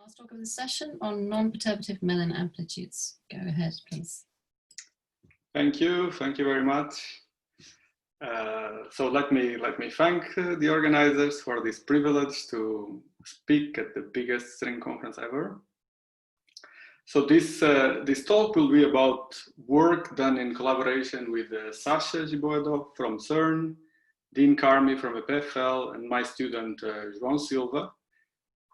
Last talk of the session on non-perturbative Mellin amplitudes. Go ahead, please. Thank you very much. So let me thank the organizers for this privilege to speak at the biggest string conference ever. So this talk will be about work done in collaboration with Sasha Giboedo from CERN, Dean Carmi from EPFL, and my student João Silva,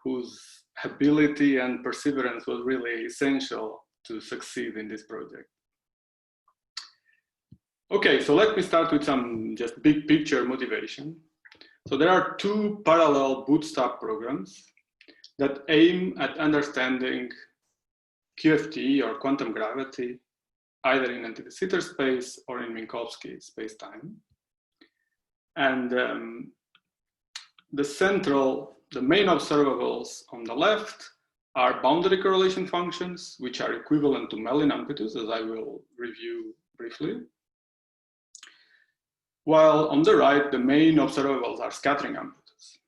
whose ability and perseverance was really essential to succeed in this project. Okay, so let me start with some just big picture motivation. So there are two parallel bootstrap programs that aim at understanding QFT or quantum gravity, either in anti-de Sitter space or in Minkowski spacetime. And the main observables on the left are boundary correlation functions, which are equivalent to Mellin amplitudes, as I will review briefly. While on the right, the main observables are scattering amplitudes.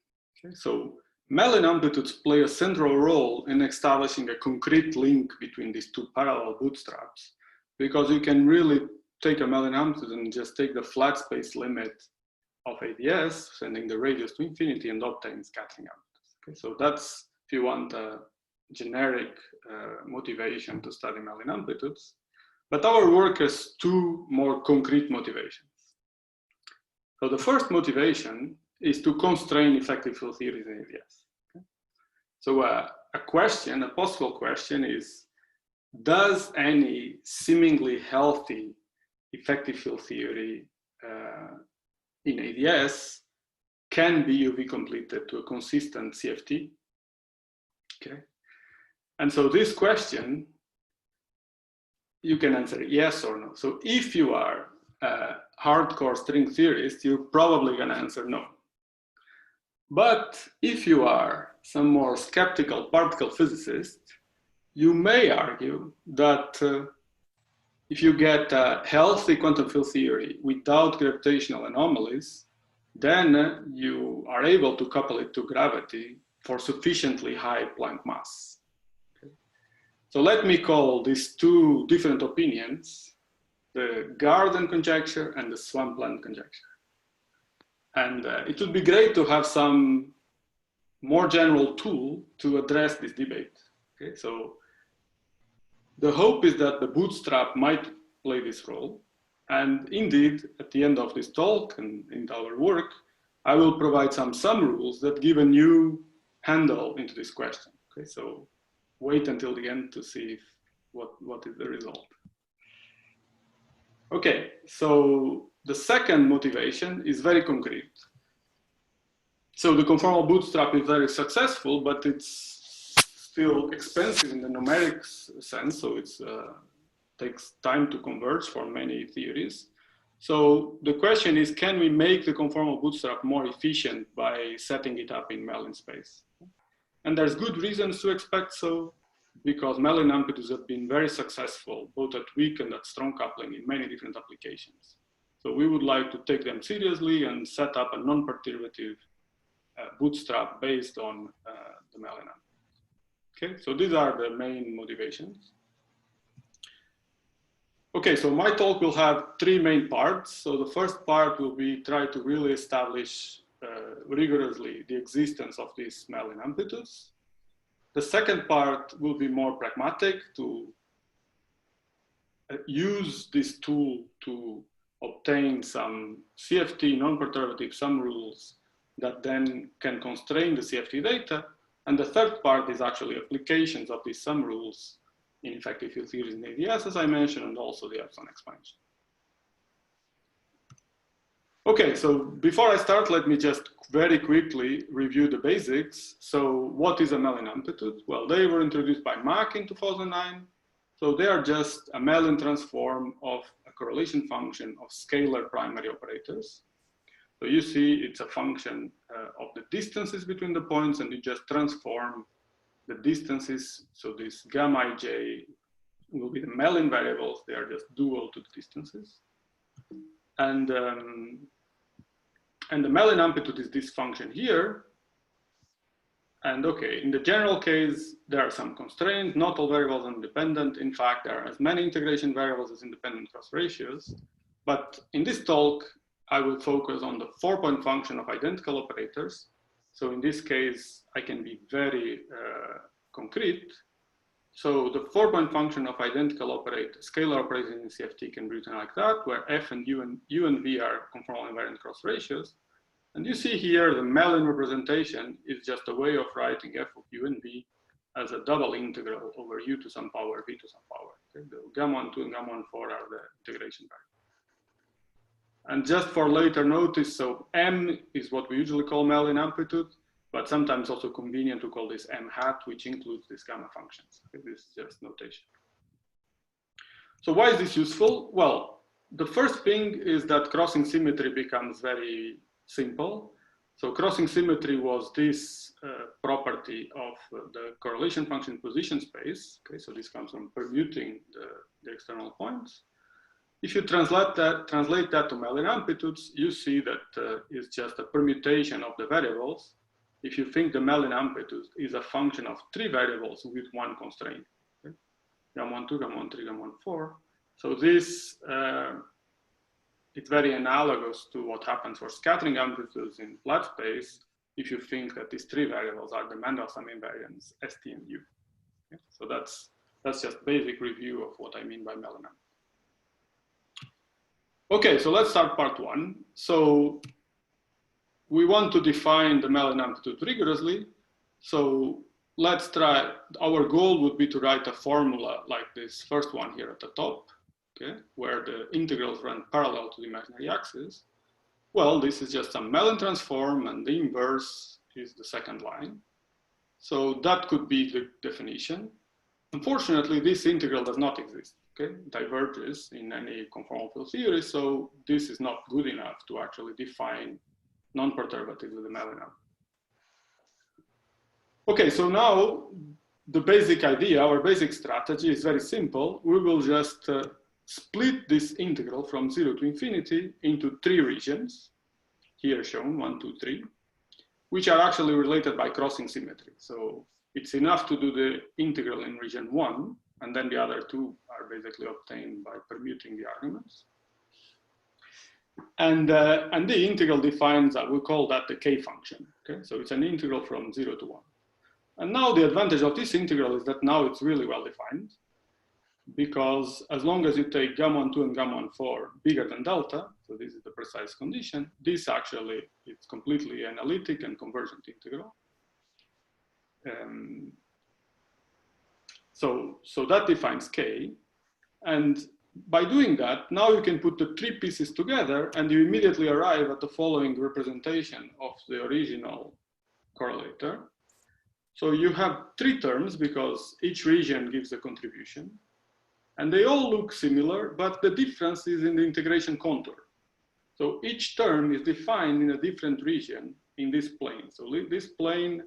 Okay, so Mellin amplitudes play a central role in establishing a concrete link between these two parallel bootstraps, because you can really take a Mellin amplitude and just take the flat space limit of ADS, sending the radius to infinity and obtain scattering amplitudes. Okay, so that's, if you want, a generic motivation to study Mellin amplitudes. But our work has two more concrete motivations. So the first motivation is to constrain effective field theories in ADS. Okay? So a possible question is, does any seemingly healthy effective field theory in ADS can be UV completed to a consistent CFT? Okay. And so this question, you can answer yes or no. So if you are a hardcore string theorist, you're probably going to answer no. But if you are some more skeptical particle physicist, you may argue that if you get a healthy quantum field theory without gravitational anomalies, then you are able to couple it to gravity for sufficiently high Planck mass. Okay. So let me call these two different opinions the Garden conjecture and the Swampland conjecture. And it would be great to have some more general tool to address this debate. Okay, so the hope is that the bootstrap might play this role. And indeed, at the end of this talk and in our work, I will provide some rules that give a new handle into this question. Okay, so wait until the end to see what is the result. Okay, so the second motivation is very concrete. So the conformal bootstrap is very successful, but it's still expensive in the numerics sense, so it takes time to converge for many theories. So the question is, can we make the conformal bootstrap more efficient by setting it up in Mellin space? And there's good reasons to expect so, because Mellin amplitudes have been very successful, both at weak and at strong coupling in many different applications. So we would like to take them seriously and set up a non-perturbative bootstrap based on the Mellin amplitudes. Okay, so these are the main motivations. Okay, so my talk will have three main parts. So the first part will be try to really establish rigorously the existence of these Mellin amplitudes. The second part will be more pragmatic, to use this tool to obtain some CFT non-perturbative sum rules that then can constrain the CFT data. And the third part is actually applications of these sum rules in effective field theories in ADS, as I mentioned, and also the epsilon expansion. Okay, so before I start, let me just very quickly review the basics. So what is a Mellin amplitude? Well, they were introduced by Mach in 2009. So they are just a Mellin transform of a correlation function of scalar primary operators. So you see it's a function of the distances between the points, and you just transform the distances. So this gamma ij will be the Mellin variables. They are just dual to the distances. And the Mellin amplitude is this function here. And okay, in the general case, there are some constraints. Not all variables are independent. In fact, there are as many integration variables as independent cross ratios. But in this talk, I will focus on the 4-point function of identical operators. So in this case, I can be very concrete. So the 4-point function of identical scalar operators in CFT can be written like that, where f and u and v are conformal invariant cross ratios. And you see here the Mellin representation is just a way of writing f of u and v as a double integral over u to some power, v to some power. Okay? The gamma 2 and gamma 4 are the integration variables. And just for later notice, so m is what we usually call Mellin amplitude, but sometimes also convenient to call this m hat, which includes these gamma functions. Okay? This is just notation. So why is this useful? Well, the first thing is that crossing symmetry becomes very simple. So crossing symmetry was this property of the correlation function position space. Okay, so this comes from permuting the external points. If you translate that to Mellin amplitudes, you see that it's just a permutation of the variables. If you think the Mellin amplitude is a function of 3 variables with 1 constraint, okay? Gamma 2, gamma 3, gamma 4. So this it's very analogous to what happens for scattering amplitudes in flat space if you think that these 3 variables are the Mendelssohn invariants ST and U. Okay? So that's just basic review of what I mean by Mellin amplitude. Okay, so let's start part 1. So we want to define the Mellin amplitude rigorously. So let's try, our goal would be to write a formula like this first one here at the top. Okay, where the integrals run parallel to the imaginary axis. Well, this is just some Mellin transform, and the inverse is the second line. So that could be the definition. Unfortunately, this integral does not exist. Okay, diverges in any conformal field theory, so this is not good enough to actually define non-perturbative with the Mellin amplitude. Okay, so now the basic idea, our basic strategy is very simple. We will just split this integral from 0 to infinity into 3 regions, here shown 1, 2, 3, which are actually related by crossing symmetry. So it's enough to do the integral in region 1, and then the other 2 are basically obtained by permuting the arguments. And the integral defines, we call that the K-function. Okay, so it's an integral from 0 to 1. And now the advantage of this integral is that now it's really well defined, because as long as you take gamma 2 and gamma 4 bigger than delta, so this is the precise condition, this actually is completely analytic and convergent integral. So that defines K. And by doing that, now you can put the 3 pieces together and you immediately arrive at the following representation of the original correlator. So you have 3 terms because each region gives a contribution. And they all look similar, but the difference is in the integration contour. So each term is defined in a different region in this plane. So this plane,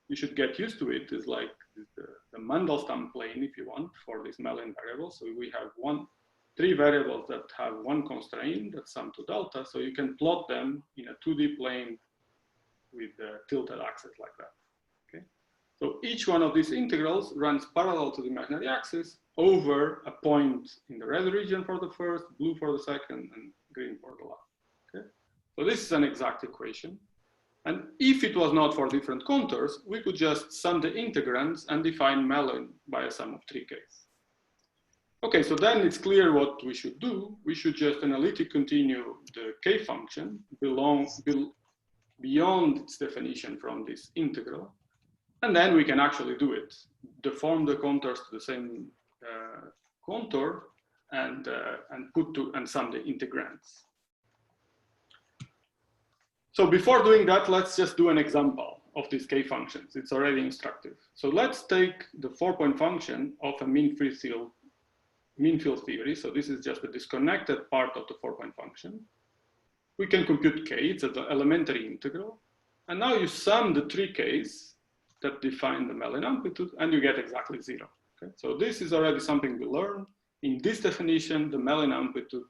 you should get used to it, is like the Mendelssohn plane, if you want, for these Mellin variables. So we have 3 variables that have 1 constraint that sum to delta. So you can plot them in a 2D plane with the tilted axis like that. Okay. So each one of these integrals runs parallel to the imaginary axis over a point in the red region for the first, blue for the second, and green for the last. Okay? So this is an exact equation. And if it was not for different contours, we could just sum the integrands and define Mellin by a sum of 3 Ks. Okay, so then it's clear what we should do. We should just analytically continue the K function beyond its definition from this integral. And then we can actually do it, deform the contours to the same contour and sum the integrands. So before doing that, let's just do an example of these K functions. It's already instructive. So let's take the 4-point function of a mean field theory. So this is just the disconnected part of the 4-point function. We can compute K, it's an elementary integral. And now you sum the 3 Ks that define the Mellin amplitude and you get exactly 0. Okay? So this is already something we learned. In this definition, the Mellin amplitude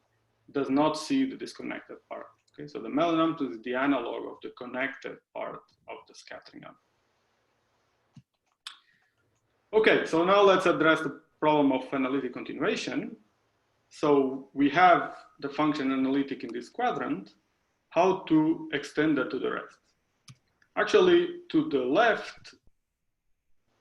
does not see the disconnected part. Okay? So the Mellin amplitude is the analog of the connected part of the scattering amplitude. Okay, so now let's address the problem of analytic continuation. So we have the function analytic in this quadrant. How to extend that to the rest? Actually, to the left,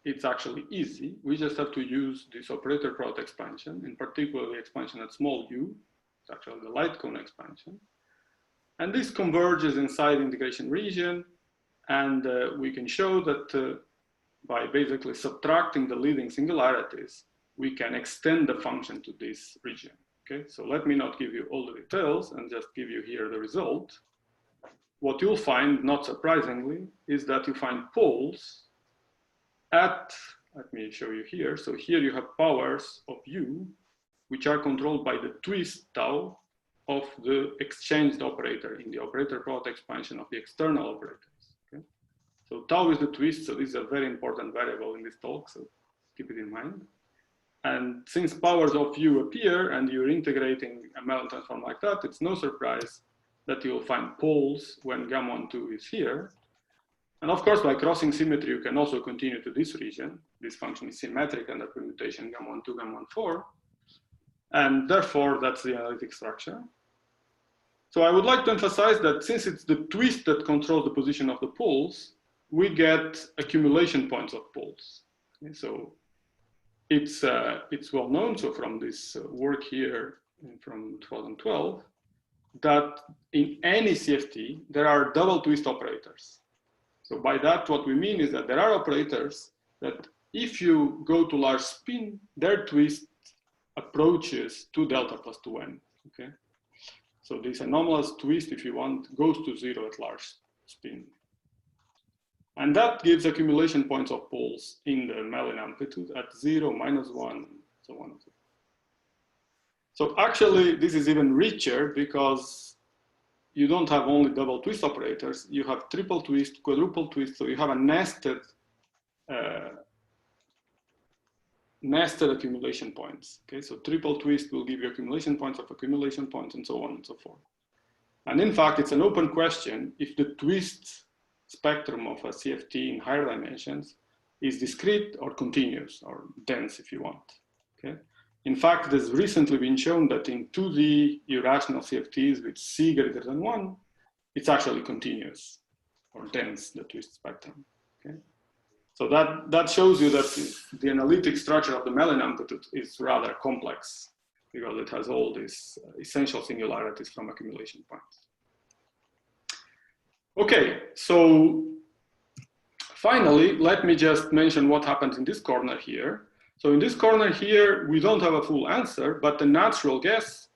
it's actually easy. We just have to use this operator product expansion, in particular the expansion at small u. It's actually the light cone expansion. And this converges inside the integration region. And we can show that by basically subtracting the leading singularities, we can extend the function to this region. Okay, so let me not give you all the details and just give you here the result. What you'll find, not surprisingly, is that you find poles at, let me show you here. So here you have powers of u, which are controlled by the twist tau of the exchanged operator in the operator product expansion of the external operators. Okay? So tau is the twist, so this is a very important variable in this talk, so keep it in mind. And since powers of u appear and you're integrating a Mellin transform like that, it's no surprise that you'll find poles when gamma 1, 2 is here. And of course, by crossing symmetry, you can also continue to this region. This function is symmetric under permutation gamma 1, 2, gamma 1, 4. And therefore, that's the analytic structure. So I would like to emphasize that since it's the twist that controls the position of the poles, we get accumulation points of poles. Okay, so it's well known, so from this work here from 2012, that in any CFT, there are double twist operators. So by that, what we mean is that there are operators that if you go to large spin, their twist approaches 2 delta plus 2n, okay? So this anomalous twist, if you want, goes to 0 at large spin. And that gives accumulation points of poles in the Mellin amplitude at 0, -1, so on. So actually, this is even richer because you don't have only double twist operators, you have triple twist, quadruple twist, so you have a nested accumulation points. Okay, so triple twist will give you accumulation points of accumulation points and so on and so forth. And in fact, it's an open question if the twist spectrum of a CFT in higher dimensions is discrete or continuous or dense if you want. Okay. In fact, it has recently been shown that in 2D irrational CFTs with C greater than 1, it's actually continuous or dense, the twist spectrum. Okay. So that shows you that the analytic structure of the Mellin amplitude is rather complex because it has all these essential singularities from accumulation points. Okay, so finally, let me just mention what happens in this corner here. So in this corner here, we don't have a full answer, but the natural guess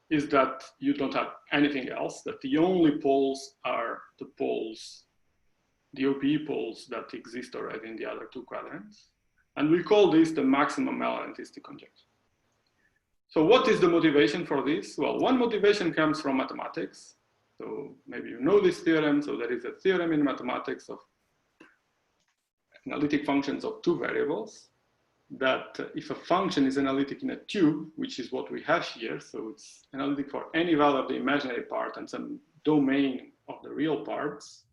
is that you don't have anything else, that the only poles are the poles, the OPE poles that exist already in the other two quadrants. And we call this the maximum Mellin-analytic conjecture. So what is the motivation for this? Well, one motivation comes from mathematics. So maybe you know this theorem. So there is a theorem in mathematics of analytic functions of two variables, that if a function is analytic in a tube, which is what we have here, so it's analytic for any value of the imaginary part and some domain of the real parts,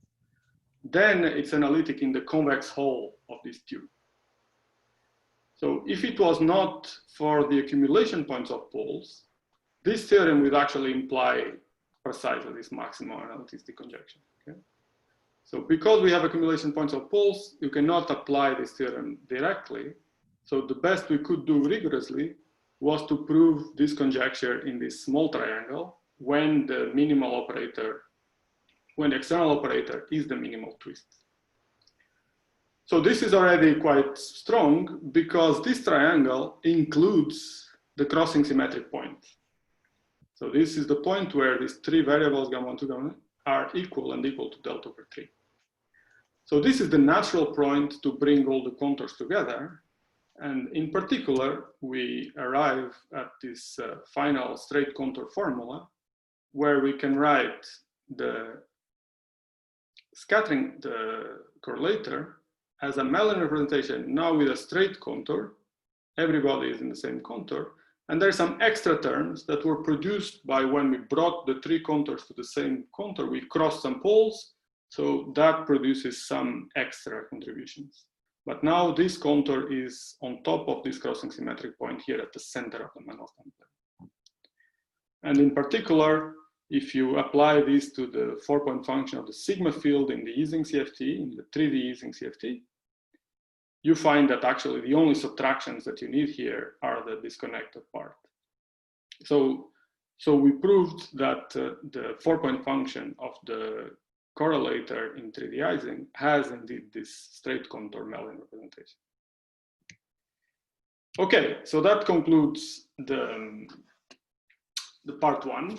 then it's analytic in the convex hull of this tube. So if it was not for the accumulation points of poles, this theorem would actually imply precisely this maximum analytic conjecture. Okay? So because we have accumulation points of poles, you cannot apply this theorem directly. So the best we could do rigorously was to prove this conjecture in this small triangle when the minimal operator, when the external operator is the minimal twist. So this is already quite strong because this triangle includes the crossing symmetric point. So this is the point where these three variables, gamma 1, 2, gamma, are equal and equal to delta over 3. So this is the natural point to bring all the contours together. And in particular, we arrive at this final straight contour formula where we can write the scattering, the correlator, as a Mellin representation now with a straight contour. Everybody is in the same contour. And there's some extra terms that were produced by when we brought the three contours to the same contour. We crossed some poles, so that produces some extra contributions. But now this contour is on top of this crossing symmetric point here at the center of the Mandelstam plane. And in particular, if you apply this to the 4-point function of the sigma field in the Ising CFT, in the 3D Ising CFT, you find that actually the only subtractions that you need here are the disconnected part. So we proved that the 4-point function of the correlator in 3D Ising has indeed this straight contour Mellin representation. Okay, so that concludes the part 1.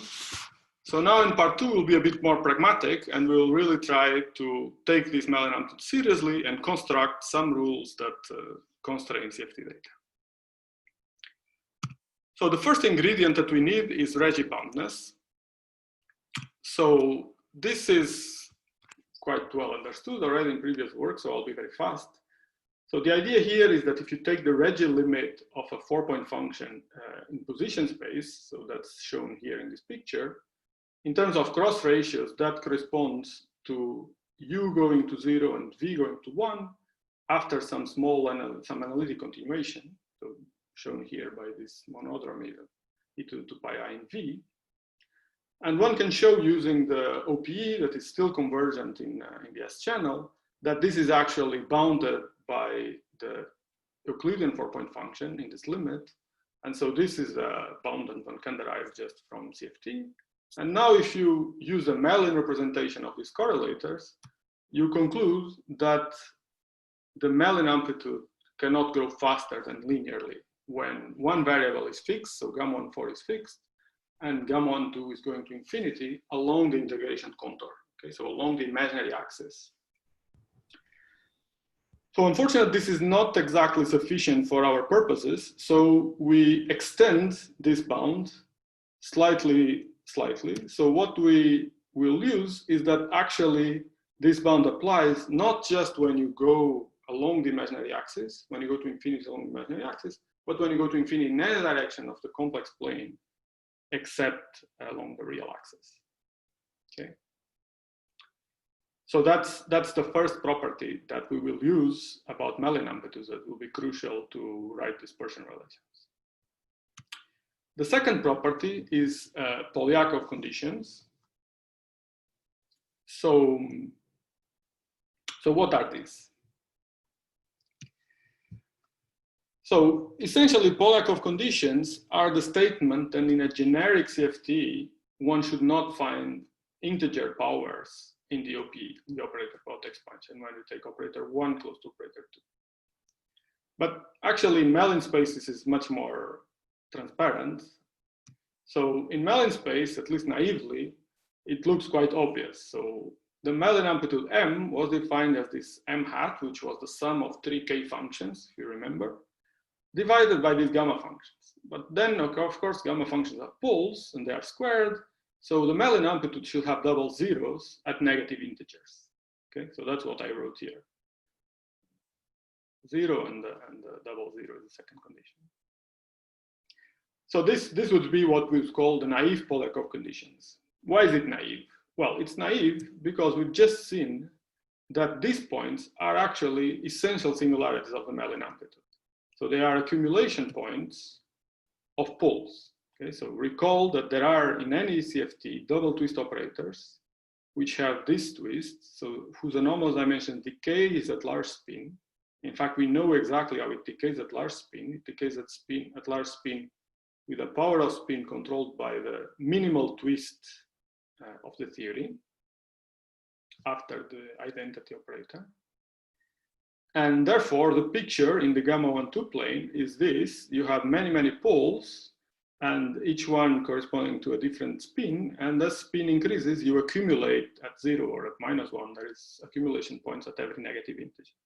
So now in part 2, we'll be a bit more pragmatic, and we'll really try to take this Mellin amplitude seriously and construct some rules that constrain CFT data. So the first ingredient that we need is Regge boundedness. So this is quite well understood already in previous work, so I'll be very fast. So the idea here is that if you take the Regge limit of a 4-point function in position space, so that's shown here in this picture, in terms of cross ratios, that corresponds to u going to 0 and v going to 1 after some small some analytic continuation, so shown here by this monodromy e to 2 pi I in v. And one can show using the OPE that is still convergent in the S channel that this is actually bounded by the Euclidean 4-point function in this limit. And so this is bounded one can derive just from CFT. And now if you use a Mellin representation of these correlators, you conclude that the Mellin amplitude cannot grow faster than linearly when one variable is fixed, so gamma 1,4 is fixed, and gamma 1,2 is going to infinity along the integration contour, okay, so along the imaginary axis. So unfortunately, this is not exactly sufficient for our purposes, so we extend this bound slightly. So what we will use is that actually this bound applies not just when you go along the imaginary axis, when you go to infinity along the imaginary axis, but when you go to infinity in any direction of the complex plane, except along the real axis. Okay. So that's the first property that we will use about Mellin amplitudes that will be crucial to write dispersion relations. The second property is Polyakov conditions. So what are these? So essentially, Polyakov conditions are the statement that in a generic CFT, one should not find integer powers in the OPE, the operator about expansion, when you take operator 1 close to operator 2. But actually, in Mellin space, this is much more transparent. So in Mellin space, at least naively, it looks quite obvious. So the Mellin amplitude M was defined as this M hat, which was the sum of 3 K functions, if you remember, divided by these gamma functions. But then, of course, gamma functions have poles and they are squared. So the Mellin amplitude should have double zeros at negative integers. Okay, so that's what I wrote here. 0 and the double zero is the second condition. So this would be what we call the naive Polyakov conditions. Why is it naive? Well, it's naive because we've just seen that these points are actually essential singularities of the Mellin amplitude. So they are accumulation points of poles. Okay, so recall that there are in any CFT double twist operators which have this twist, so whose anomalous dimension decay is at large spin. In fact, we know exactly how it decays at large spin. It decays at large spin with a power of spin controlled by the minimal twist of the theory after the identity operator. And therefore, the picture in the gamma 1,2 plane is this. You have many, many poles, and each one corresponding to a different spin. And as spin increases, you accumulate at 0 or at -1. There is accumulation points at every negative integer.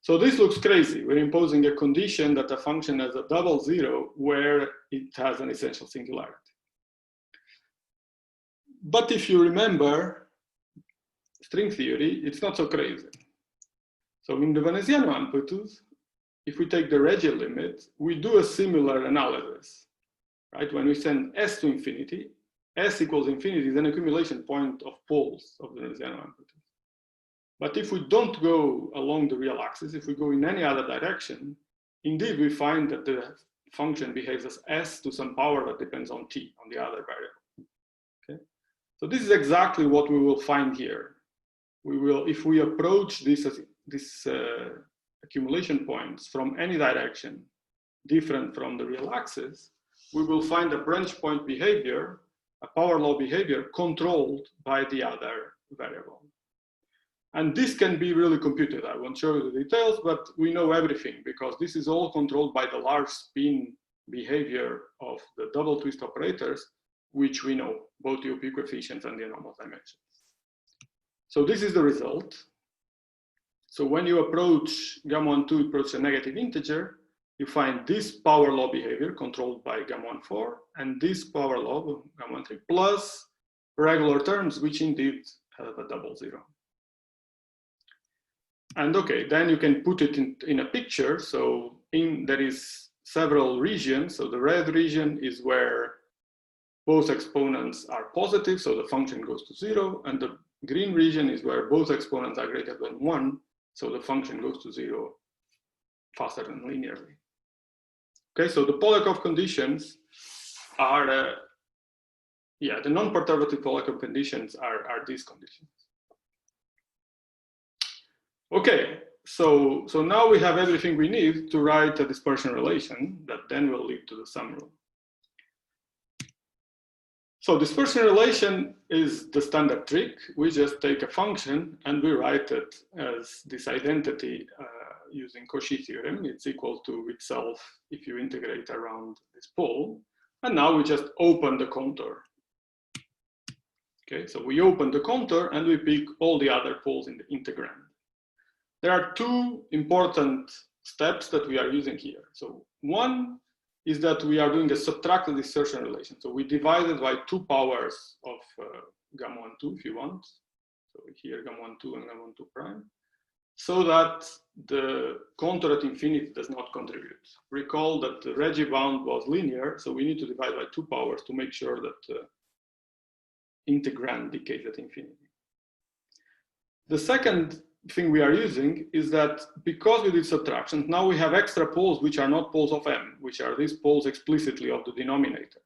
So this looks crazy. We're imposing a condition that a function has a double zero where it has an essential singularity. But if you remember string theory, it's not so crazy. So in the Veneziano amplitudes, if we take the Regge limit, we do a similar analysis, right? When we send S to infinity, S equals infinity is an accumulation point of poles of the Veneziano amplitude. But if we don't go along the real axis, if we go in any other direction, indeed we find that the function behaves as s to some power that depends on t, on the other variable. Okay? So this is exactly what we will find here. We will, if we approach this accumulation points from any direction different from the real axis, we will find a branch point behavior, a power law behavior controlled by the other variable. And this can be really computed. I won't show you the details, but we know everything because this is all controlled by the large spin behavior of the double twist operators, which we know, both the OPE coefficients and the anomalous dimensions. So this is the result. So when you approach gamma 1,2, approach a negative integer, you find this power law behavior controlled by gamma 1,4 and this power law, gamma 1,3, plus regular terms, which indeed have a double zero. And okay, then you can put it in a picture. So there is several regions. So the red region is where both exponents are positive, so the function goes to 0. And the green region is where both exponents are greater than 1, so the function goes to 0 faster than linearly. Okay, so the Polyakov conditions are, the non-perturbative Polyakov conditions are these conditions. Okay, so now we have everything we need to write a dispersion relation that then will lead to the sum rule. So dispersion relation is the standard trick. We just take a function and we write it as this identity using Cauchy theorem. It's equal to itself if you integrate around this pole. And now we just open the contour. Okay, so we open the contour and we pick all the other poles in the integrand. There are two important steps that we are using here. So one is that we are doing a subtracted dispersion relation. So we divide it by 2 powers of gamma 1,2 if you want. So here gamma 1,2 and gamma 1,2 prime. So that the contour at infinity does not contribute. Recall that the Regge bound was linear, so we need to divide by 2 powers to make sure that the integrand decays at infinity. The second thing we are using is that because we did subtractions, now we have extra poles which are not poles of M, which are these poles explicitly of the denominator.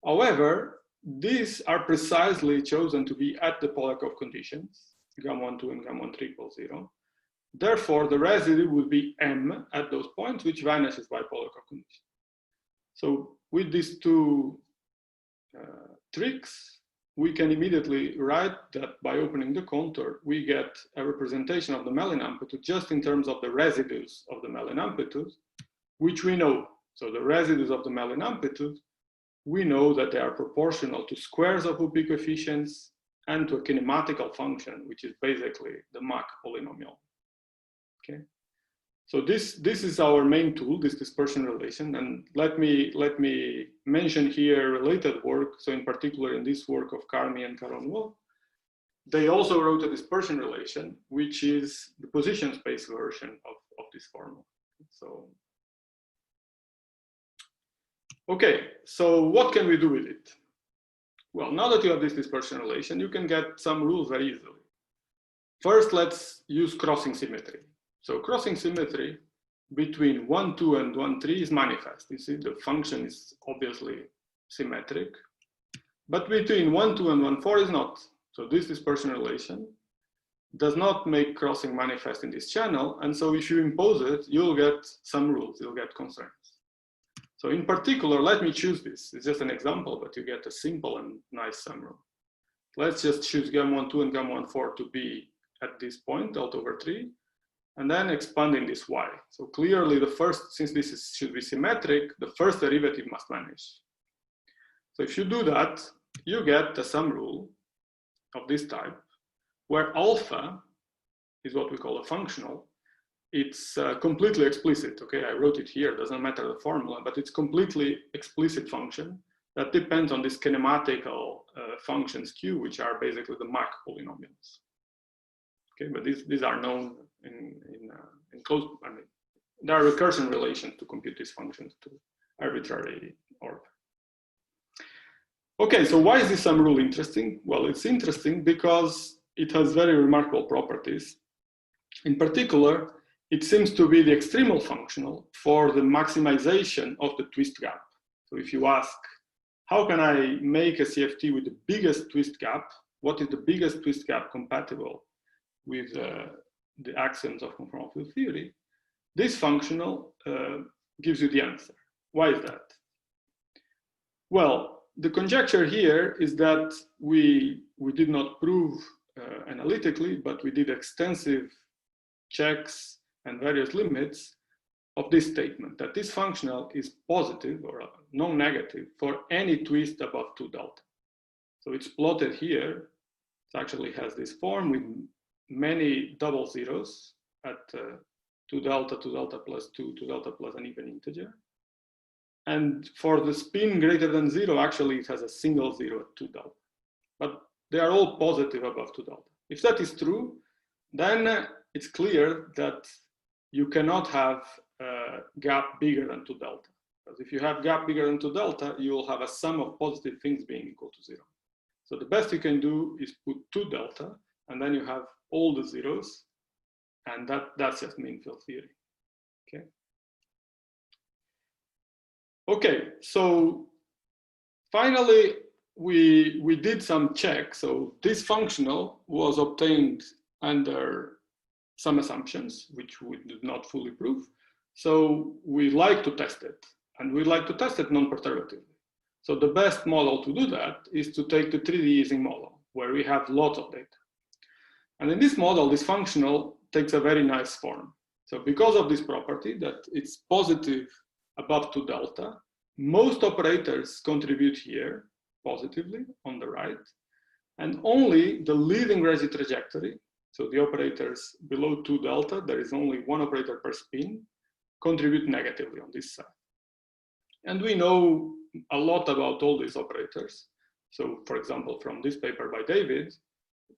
However, these are precisely chosen to be at the Polyakov conditions, gamma 1,2 and gamma 1,3 equals 0. Therefore, the residue will be M at those points, which vanishes by Polyakov condition. So with these two tricks, we can immediately write that by opening the contour, we get a representation of the Mellin amplitude just in terms of the residues of the Mellin amplitude, which we know. So the residues of the Mellin amplitude, we know that they are proportional to squares of OPE coefficients and to a kinematical function, which is basically the Mach polynomial. Okay. So this is our main tool, this dispersion relation, and let me mention here related work. So in particular, in this work of Carmi and Caron-Wolf, they also wrote a dispersion relation, which is the position space version of this formula. So, okay, so what can we do with it? Well, now that you have this dispersion relation, you can get some rules very easily. First, let's use crossing symmetry. So crossing symmetry between 1,2 and 1,3 is manifest. You see, the function is obviously symmetric, but between 1,2 and 1,4 is not. So this dispersion relation does not make crossing manifest in this channel. And so if you impose it, you'll get some rules, you'll get constraints. So in particular, let me choose this. It's just an example, but you get a simple and nice sum rule. Let's just choose gamma 1,2 and gamma 1,4 to be at this point, delta over 3. And then expanding this y. So clearly the first, since this should be symmetric, the first derivative must vanish. So if you do that, you get a sum rule of this type, where alpha is what we call a functional. It's completely explicit, okay? I wrote it here, doesn't matter the formula, but it's completely explicit function that depends on these kinematical functions Q, which are basically the Mach polynomials. Okay, but these are known in close, I mean, there are recursion relations to compute these functions to arbitrary order. Okay, so why is this sum rule interesting? Well, it's interesting because it has very remarkable properties. In particular, it seems to be the extremal functional for the maximization of the twist gap. So if you ask, how can I make a CFT with the biggest twist gap? What is the biggest twist gap compatible with the axioms of conformal field theory? This functional gives you the answer. Why is that? Well, the conjecture here is that we did not prove analytically, but we did extensive checks and various limits of this statement, that this functional is positive or non-negative for any twist above 2 delta. So it's plotted here. It actually has this form with many double zeros at 2 delta plus 2, 2 delta plus an even integer. And for the spin greater than 0, actually it has a single 0 at 2 delta. But they are all positive above 2 delta. If that is true, then it's clear that you cannot have a gap bigger than 2 delta. Because if you have gap bigger than 2 delta, you will have a sum of positive things being equal to 0. So the best you can do is put 2 delta, and then you have all the zeros, and that's just mean field theory. Okay. Okay, so finally we did some checks. So this functional was obtained under some assumptions, which we did not fully prove. So we like to test it, and we like to test it non-perturbatively. So the best model to do that is to take the 3D Ising model, where we have lots of data. And in this model, this functional takes a very nice form. So because of this property that it's positive above 2 delta, most operators contribute here positively on the right, and only the leading Regge trajectory, so the operators below 2 delta, there is only one operator per spin, contribute negatively on this side. And we know a lot about all these operators. So for example, from this paper by David,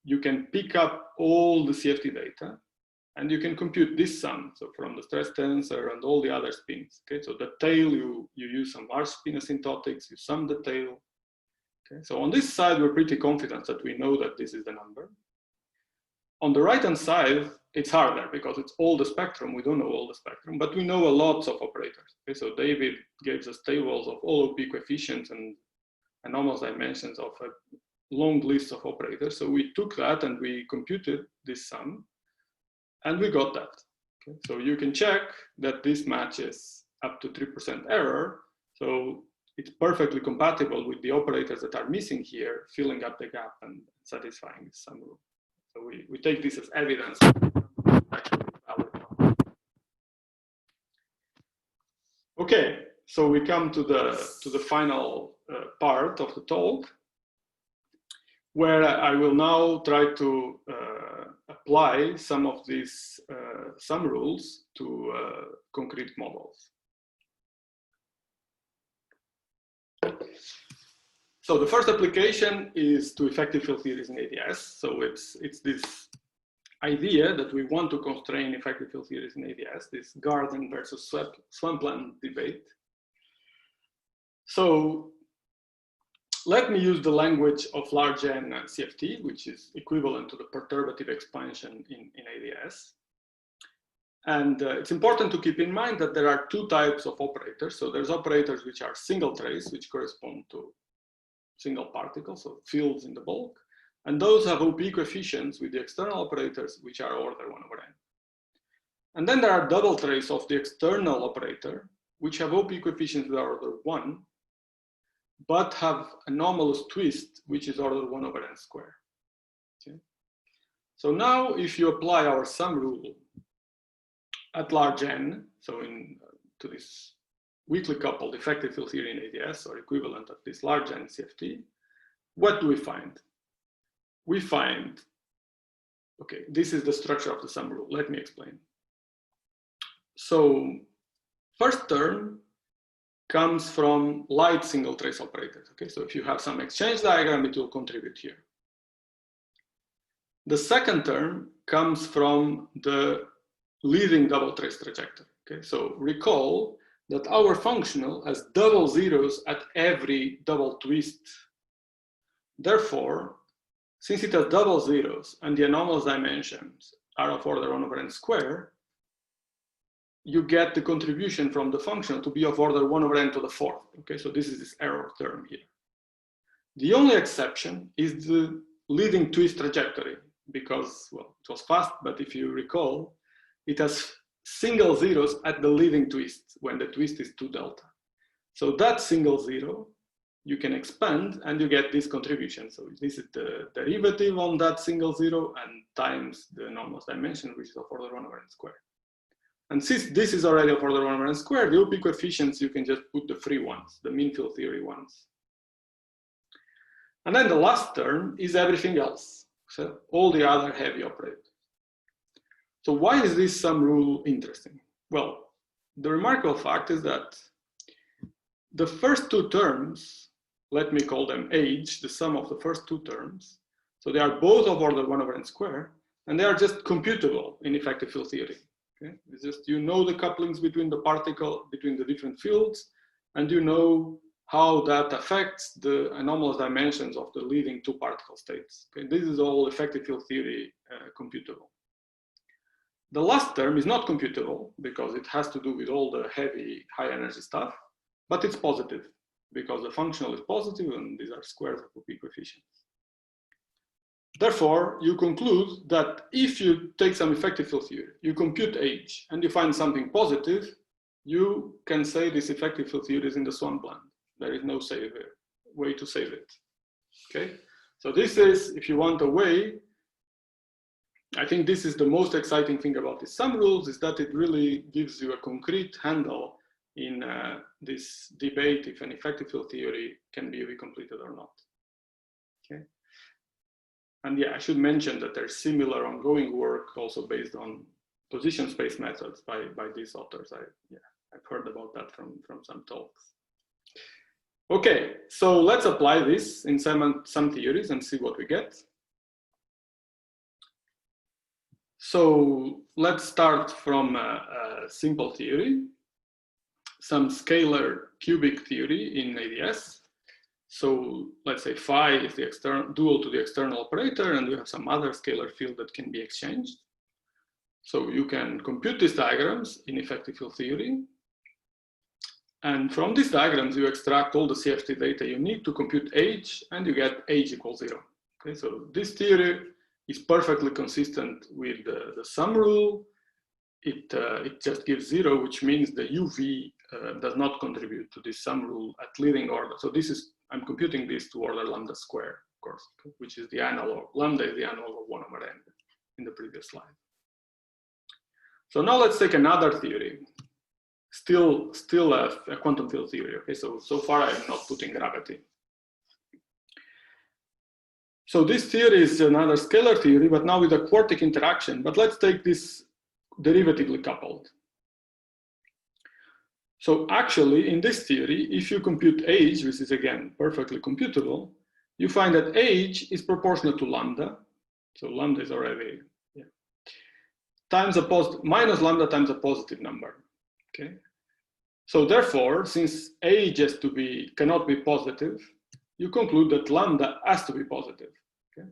you can pick up all the CFT data and you can compute this sum. So from the stress tensor and all the other spins. Okay, so the tail, you use some large spin asymptotics, you sum the tail. Okay, so on this side, we're pretty confident that we know that this is the number. On the right-hand side, it's harder because it's all the spectrum. We don't know all the spectrum, but we know a lot of operators. Okay, so David gives us tables of all OPE coefficients and anomalous dimensions of a long list of operators. So we took that and we computed this sum, and we got that. Okay, so you can check that this matches up to 3% error. So it's perfectly compatible with the operators that are missing here, filling up the gap and satisfying this sum rule. So we take this as evidence. Okay, so we come to the final part of the talk, where I will now try to apply some of these sum rules to concrete models. So the first application is to effective field theories in ADS. So it's this idea that we want to constrain effective field theories in ADS, this garden versus swampland debate. So let me use the language of large N CFT, which is equivalent to the perturbative expansion in ADS. And it's important to keep in mind that there are two types of operators. So there's operators which are single trace, which correspond to single particles, so fields in the bulk. And those have OPE coefficients with the external operators, which are order 1/n. And then there are double trace of the external operator, which have OPE coefficients that are order 1, but have anomalous twist, which is order 1/n squared. Okay? So now if you apply our sum rule at large N, so to this weakly coupled effective field theory in ADS, or equivalent of this large N CFT, what do we find? We find, okay, this is the structure of the sum rule. Let me explain. So first term comes from light single trace operators. Okay, so if you have some exchange diagram, it will contribute here. The second term comes from the leading double trace trajectory. Okay, so recall that our functional has double zeros at every double twist. Therefore, since it has double zeros and the anomalous dimensions are of order 1 over n squared, you get the contribution from the function to be of order 1 over n to the 4th. Okay, so this is this error term here. The only exception is the leading twist trajectory, because, well, it was fast, but if you recall, it has single zeros at the leading twist when the twist is 2 delta. So that single zero you can expand and you get this contribution. So this is the derivative on that single zero and times the anomalous dimension, which is of order 1 over n squared. And since this is already of order 1 over n squared, the OPE coefficients, you can just put the free ones, the mean field theory ones. And then the last term is everything else, so all the other heavy operators. So why is this sum rule interesting? Well, the remarkable fact is that the first two terms, let me call them H, the sum of the first two terms, so they are both of order 1 over n squared, and they are just computable in effective field theory. Okay? It's just, you know, the couplings between the particle, between the different fields, and you know how that affects the anomalous dimensions of the leading two particle states. Okay? This is all effective field theory computable. The last term is not computable because it has to do with all the heavy, high energy stuff, but it's positive because the functional is positive and these are squares of OPE coefficients. Therefore, you conclude that if you take some effective field theory, you compute H, and you find something positive, you can say this effective field theory is in the swampland. There is no way to save it. Okay? So this is, if you want a way, I think this is the most exciting thing about these sum rules, is that it really gives you a concrete handle in this debate if an effective field theory can be completed or not. Okay? And yeah, I should mention that there's similar ongoing work also based on position space methods by these authors. I've heard about that from some talks. Okay, so let's apply this in some theories and see what we get. So let's start from a simple theory, some scalar cubic theory in ADS. So let's say phi is the external dual to the external operator, and we have some other scalar field that can be exchanged. So you can compute these diagrams in effective field theory. And from these diagrams, you extract all the CFT data you need to compute H, and you get H equals 0. Okay, so this theory is perfectly consistent with the sum rule. It just gives 0, which means the UV does not contribute to this sum rule at leading order. So this is, I'm computing this to order lambda squared, of course, which is the analog. Lambda is the analog of 1 over n in the previous slide. So now let's take another theory, still a quantum field theory. Okay, so far I'm not putting gravity. So this theory is another scalar theory, but now with a quartic interaction. But let's take this derivatively coupled. So actually, in this theory, if you compute H, which is again perfectly computable, you find that H is proportional to lambda. So lambda is already times a positive, minus lambda times a positive number. Okay. So therefore, since H has to be, cannot be positive, you conclude that lambda has to be positive. Okay.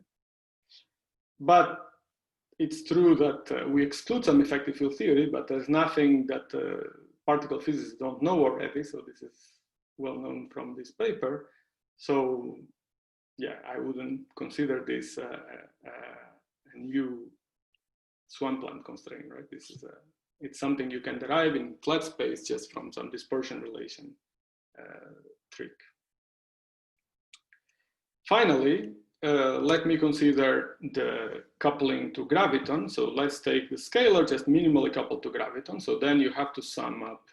But it's true that we exclude some effective field theory, but there's nothing that particle physicists don't know already. So this is well known from this paper. So yeah, I wouldn't consider this a new swampland constraint, right? This is it's something you can derive in flat space just from some dispersion relation trick. Finally, let me consider the coupling to graviton. So let's take the scalar just minimally coupled to graviton. So then you have to sum up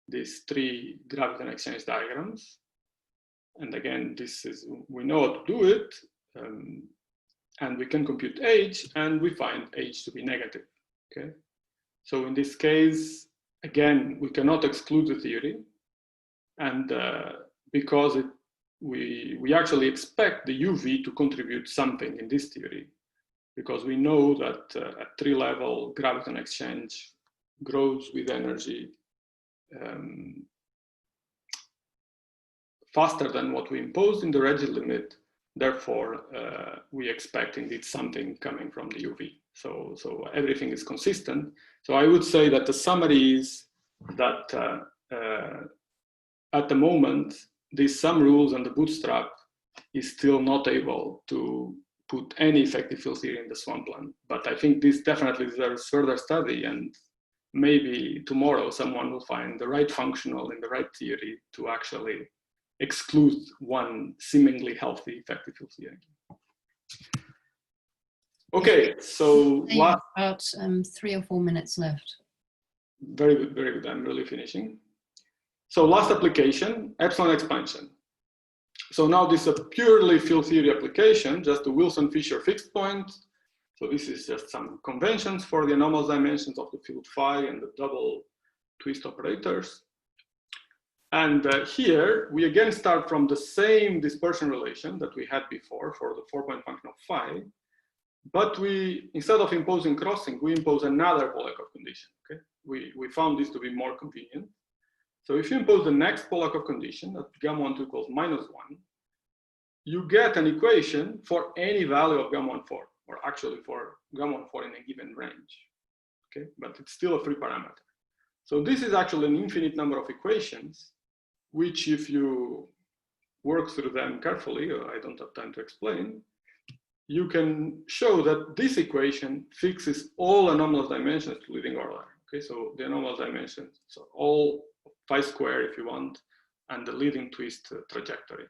these three graviton exchange diagrams. And again, this is, we know how to do it. And we can compute H, and we find H to be negative. Okay. So in this case, again, we cannot exclude the theory. And because we actually expect the UV to contribute something in this theory, because we know that at 3-level graviton exchange grows with energy faster than what we imposed in the Regge limit. Therefore, we expect indeed something coming from the UV. So everything is consistent. So I would say that the summary is that at the moment, these sum rules and the bootstrap is still not able to put any effective field theory in the swampland. But I think this definitely deserves further study, and maybe tomorrow someone will find the right functional in the right theory to actually exclude one seemingly healthy effective field theory. Okay, so about 3 or 4 minutes left. Very good, very good. I'm really finishing. So last application, epsilon expansion. So now this is a purely field theory application, just the Wilson-Fisher fixed point. So this is just some conventions for the anomalous dimensions of the field phi and the double twist operators. And here we again start from the same dispersion relation that we had before for the 4-point function of phi. But we, instead of imposing crossing, we impose another Polyakov condition. Okay, we found this to be more convenient. So if you impose the next Polyakov condition at gamma 1 2 equals -1, you get an equation for any value of gamma 1 4, or actually for gamma 1 4 in a given range. Okay, but it's still a free parameter. So this is actually an infinite number of equations, which if you work through them carefully, I don't have time to explain, you can show that this equation fixes all anomalous dimensions to leading order. Okay, so the anomalous dimensions, so all phi square if you want, and the leading twist trajectory.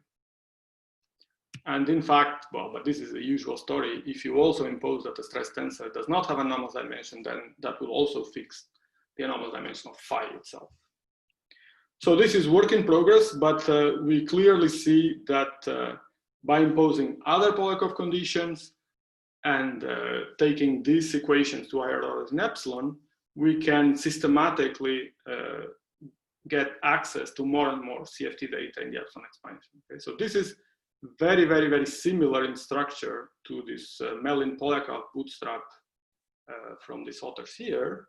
And in fact, well, but this is the usual story. If you also impose that the stress tensor does not have an anomalous dimension, then that will also fix the anomalous dimension of phi itself. So this is work in progress, but we clearly see that by imposing other Polyakov conditions and taking these equations to higher orders in epsilon, we can systematically get access to more and more CFT data in the epsilon expansion. Okay? So this is very, very, very similar in structure to this Mellin Polyakov bootstrap from these authors here.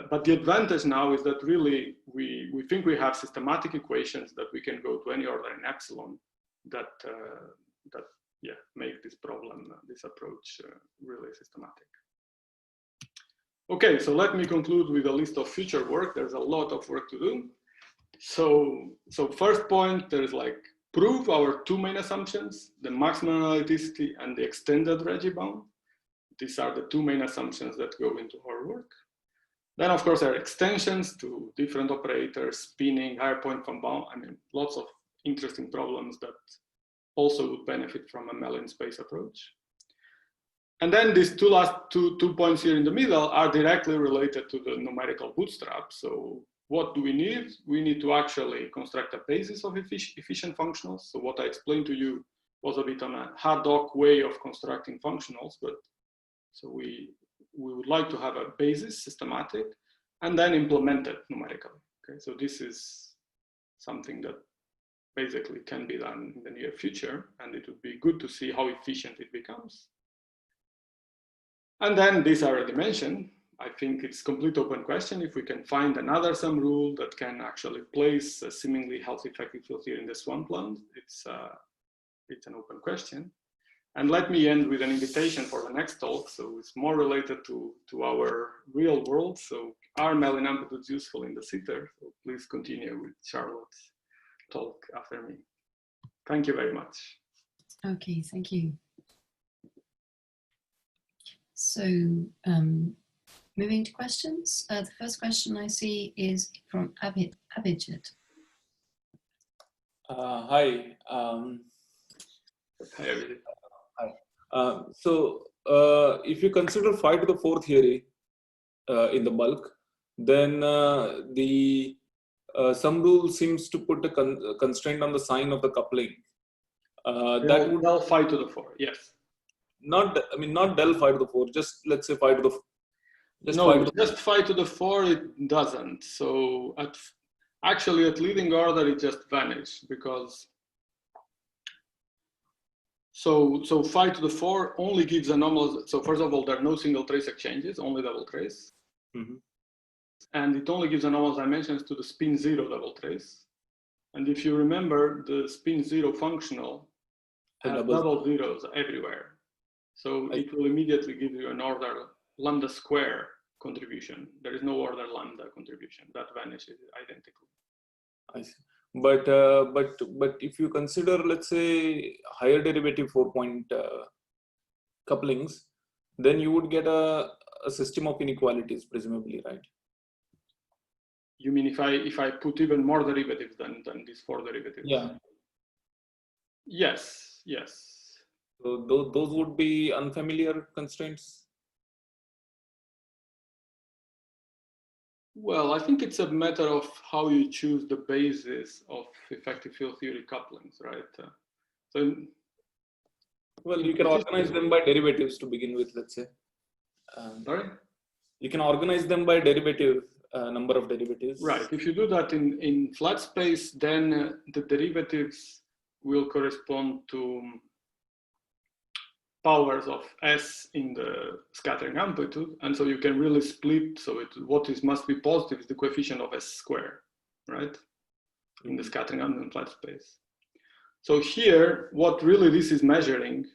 But the advantage now is that really we think we have systematic equations that we can go to any order in epsilon that make this problem, this approach really systematic. Okay, so let me conclude with a list of future work. There's a lot of work to do. So first point, there's like prove our two main assumptions, the maximum analyticity and the extended Regge bound. These are the two main assumptions that go into our work. Then of course there are extensions to different operators, spinning, higher point from bound. I mean, lots of interesting problems that also would benefit from a Mellin space approach. And then these two points here in the middle are directly related to the numerical bootstrap. So what do we need? We need to actually construct a basis of efficient functionals. So what I explained to you was a bit on a hard hoc way of constructing functionals, but so we would like to have a basis, systematic, and then implement it numerically. Okay, so this is something that basically can be done in the near future, and it would be good to see how efficient it becomes. And then this I already mentioned. I think it's complete open question if we can find another sum rule that can actually place a seemingly healthy effective field theory in the swampland. It's an open question. And let me end with an invitation for the next talk. So it's more related to our real world. So are Mellin amplitudes useful in the sitter? So please continue with Charlotte's talk after me. Thank you very much. Okay, thank you. So moving to questions. The first question I see is from Abhijit. Hi. Hi, Abhijit. Hi. So if you consider phi to the 4 theory in the bulk, then the sum rule seems to put a constraint on the sign of the coupling. That would del phi to the 4, yes. Not del phi to the 4. Just let's say phi to the. Just phi to the 4 it doesn't. So actually at leading order it just vanished because. So phi to the 4 only gives anomalous. So first of all, there are no single trace exchanges, only double trace. Mm-hmm. And it only gives anomalous dimensions to the spin 0 double trace. And if you remember, the spin 0 functional has double zeros everywhere. So it will immediately give you an order lambda square contribution. There is no order lambda contribution. That vanishes identically. I see. But if you consider, let's say, higher derivative 4-point couplings, then you would get a system of inequalities, presumably, right? You mean if I put even more derivatives than these 4 derivatives? Yeah. Yes. So those would be unfamiliar constraints? Well, I think it's a matter of how you choose the basis of effective field theory couplings, right? Well, you can organize them by derivatives to begin with, let's say. Sorry? You can organize them by derivative, number of derivatives. Right. If you do that in flat space, then the derivatives will correspond to powers of S in the scattering amplitude. And so you can really split. So must be positive is the coefficient of S squared, right? In the scattering amplitude in flat space. So here, what really this is measuring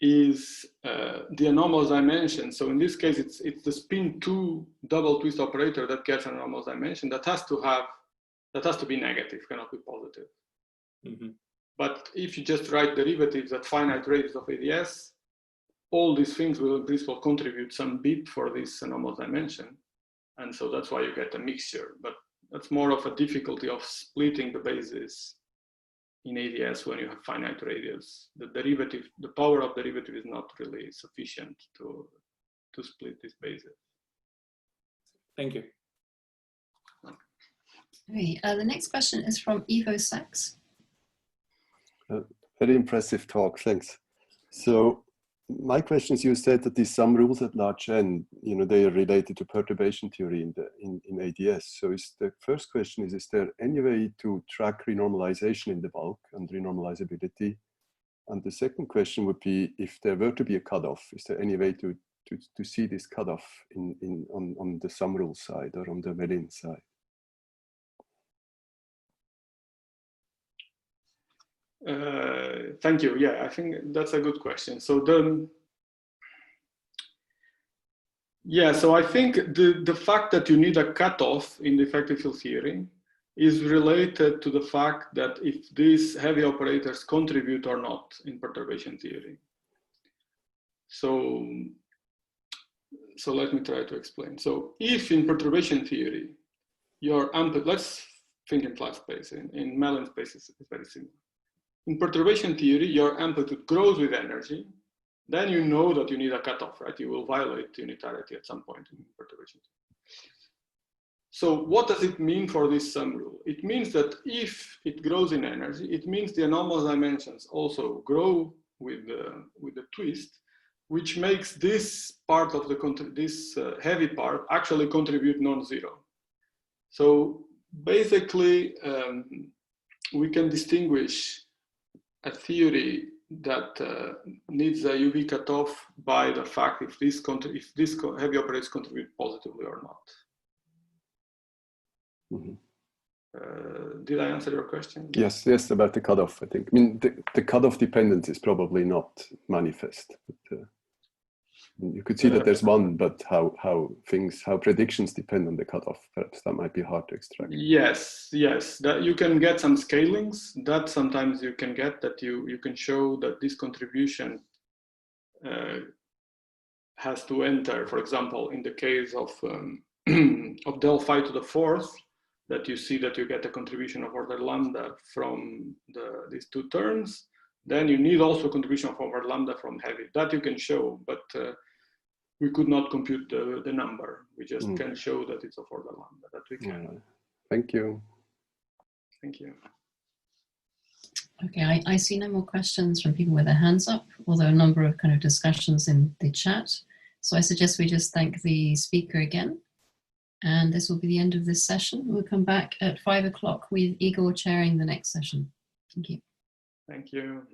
is the anomalous dimension. So in this case, it's the spin 2 double twist operator that gets an anomalous dimension that has to be negative, cannot be positive. Mm-hmm. But if you just write derivatives at finite radius of ADS, all these things will in principle contribute some bit for this anomalous dimension. And so that's why you get a mixture. But that's more of a difficulty of splitting the basis in ADS when you have finite radius. The power of derivative is not really sufficient to split this basis. Thank you. Okay, the next question is from Ivo Sachs. Very impressive talk, thanks. So my question is, you said that these sum rules at large n, they are related to perturbation theory in ADS. So the first question is there any way to track renormalization in the bulk and renormalizability? And the second question would be, if there were to be a cutoff, is there any way to see this cutoff on the sum rule side or on the Mellin side? Thank you. Yeah, I think that's a good question. So I think the fact that you need a cutoff in the effective field theory is related to the fact that if these heavy operators contribute or not in perturbation theory. So let me try to explain. So if in perturbation theory, your amplitude, let's think in flat space, in Mellin space is very similar. In perturbation theory, your amplitude grows with energy, then you know that you need a cutoff, right? You will violate unitarity at some point in perturbation theory. So what does it mean for this sum rule? It means that if it grows in energy, it means the anomalous dimensions also grow with the twist, which makes this part of this heavy part actually contribute non-zero. So basically, we can distinguish a theory that needs a UV cutoff by the fact if this heavy operators contribute positively or not. Mm-hmm. Did I answer your question? Yes, about the cutoff, I think. I mean, the cutoff dependence is probably not manifest. But, you could see that there's one, but how predictions depend on the cutoff. Perhaps that might be hard to extract. Yes, that you can get some scalings. That sometimes you can get that you can show that this contribution has to enter. For example, in the case of del phi to the fourth, that you see that you get a contribution of order lambda from these two terms. Then you need also a contribution of over lambda from heavy. That you can show, but we could not compute the number. We just can show that it's of order lambda. That we can. Thank you. Thank you. Okay, I see no more questions from people with their hands up, although a number of kind of discussions in the chat. So I suggest we just thank the speaker again. And this will be the end of this session. We'll come back at 5 o'clock with Igor chairing the next session. Thank you. Thank you.